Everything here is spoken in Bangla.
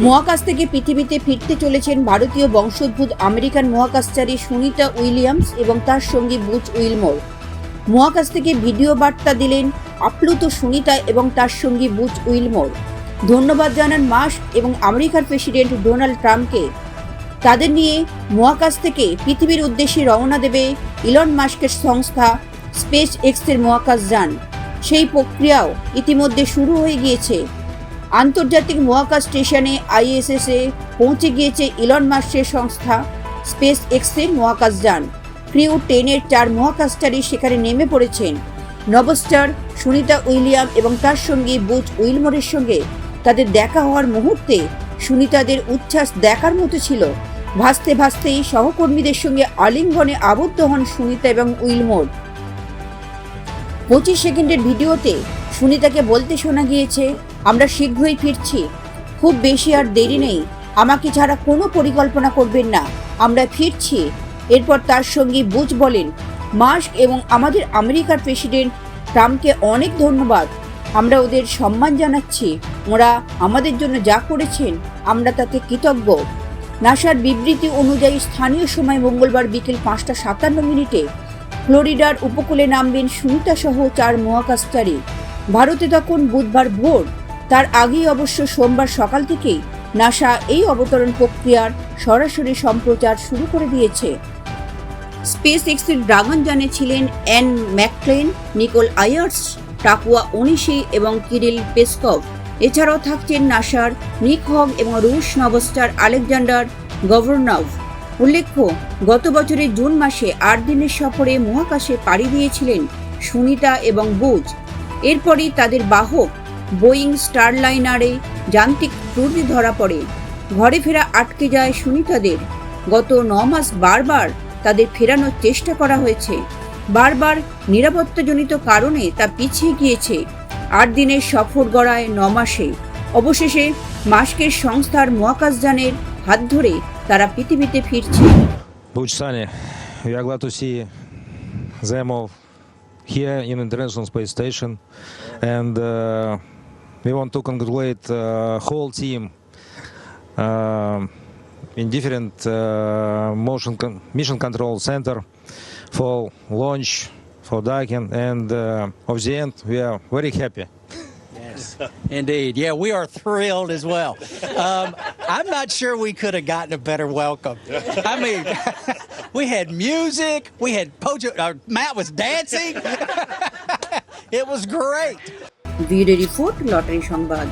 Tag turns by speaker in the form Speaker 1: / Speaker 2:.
Speaker 1: মহাকাশ থেকে পৃথিবীতে ফিরতে চলেছেন ভারতীয় বংশোদ্ভূত আমেরিকান মহাকাশচারী সুনিতা উইলিয়ামস এবং তার সঙ্গী বুচ উইলমোর। মহাকাশ থেকে ভিডিও বার্তা দিলেন আপ্লুত সুনিতা এবং তার সঙ্গী বুচ উইলমোর। ধন্যবাদ জানান মাস্ক এবং আমেরিকার প্রেসিডেন্ট ডোনাল্ড ট্রাম্পকে। তাদের নিয়ে মহাকাশ থেকে পৃথিবীর উদ্দেশ্যে রওনা দেবে ইলন মাস্কের সংস্থা স্পেস এক্সের মহাকাশ যান। সেই প্রক্রিয়াও ইতিমধ্যে শুরু হয়ে গিয়েছে। আন্তর্জাতিক মহাকাশ স্টেশনে আইএসএসে পৌঁছে গিয়েছে ইলন মাস্কের সংস্থা স্পেস এক্সের মহাকাশ যান। ক্রিউ 10-এর 4 মহাকাশচারী সেখানে নেমে পড়েছেন। নভস্টার সুনিতা উইলিয়াম এবং তার সঙ্গে বুচ উইলমোরের সঙ্গে তাদের দেখা হওয়ার মুহূর্তে সুনিতাদের উচ্ছ্বাস দেখার মতো ছিল। ভাসতে ভাসতেই সহকর্মীদের সঙ্গে আলিঙ্গনে আবদ্ধ হন সুনিতা এবং উইলমোর। 25 সেকেন্ডের ভিডিওতে সুনিতাকে বলতে শোনা গিয়েছে, আমরা শীঘ্রই ফিরছি, খুব বেশি আর দেরি নেই, আমাকে ছাড়া কোনো পরিকল্পনা করবেন না, আমরা ফিরছি। এরপর তার সঙ্গী বুচ বলেন, মাস্ক এবং আমাদের আমেরিকার প্রেসিডেন্ট ট্রাম্পকে অনেক ধন্যবাদ, আমরা ওদের সম্মান জানাচ্ছি, ওরা আমাদের জন্য যা করেছেন আমরা তাতে কৃতজ্ঞ। নাসার বিবৃতি অনুযায়ী স্থানীয় সময় মঙ্গলবার বিকেল 5:57 ফ্লোরিডার উপকূলে নামবেন সুনিতা সহ 4 মহাকাশচারী। ভারতে তখন বুধবার ভোর। তার আগেই অবশ্য সোমবার সকাল থেকেই নাসা এই অবতরণ প্রক্রিয়ার সরাসরি সম্প্রচার শুরু করে দিয়েছে। স্পেস এক্সের ড্রাগন যানে ছিলেন অ্যান ম্যাকক্লেন, নিকোল আয়ার্স, টাকুয়া ওনিশি এবং কিরিল পেসকভ। এছাড়াও থাকছেন নাসার নিক হগ এবং রুশ নভস্টার আলেকজান্ডার গভর্নভ। উল্লেখ্য, গত বছরের জুন মাসে 8 দিনের সফরে মহাকাশে পাড়ি দিয়েছিলেন সুনিতা এবং বুচ। এরপরই তাদের বাহক বোয়িং স্টারলাইনারে যান্ত্রিক ত্রুটি ধরা পড়ে। ঘরে ফেরা আটকে যায় সুনিতাদের। গত 9 মাস বারবার তাদের ফেরানোর চেষ্টা করা হয়েছে। বারবার নিরাপত্তাজনিত কারণে তা পিছিয়ে গিয়েছে। 8 দিনের সফর গড়ায় 9 মাসে। অবশেষে মাস্কের সংস্থার মহাকাশযানের হাত ধরে তারা পৃথিবীতে ফিরছে।
Speaker 2: Buch Sunny, we are glad to see them all here in International Space Station, and we want to congratulate whole team in different mission control center for launch, for docking, and of the end we are very happy.
Speaker 3: Yes, indeed. Yeah, we are thrilled as well. I'm not sure we could have gotten a better welcome. I mean, we had music, we had Matt was dancing. It was great.
Speaker 1: Video report, lottery সংবাদ।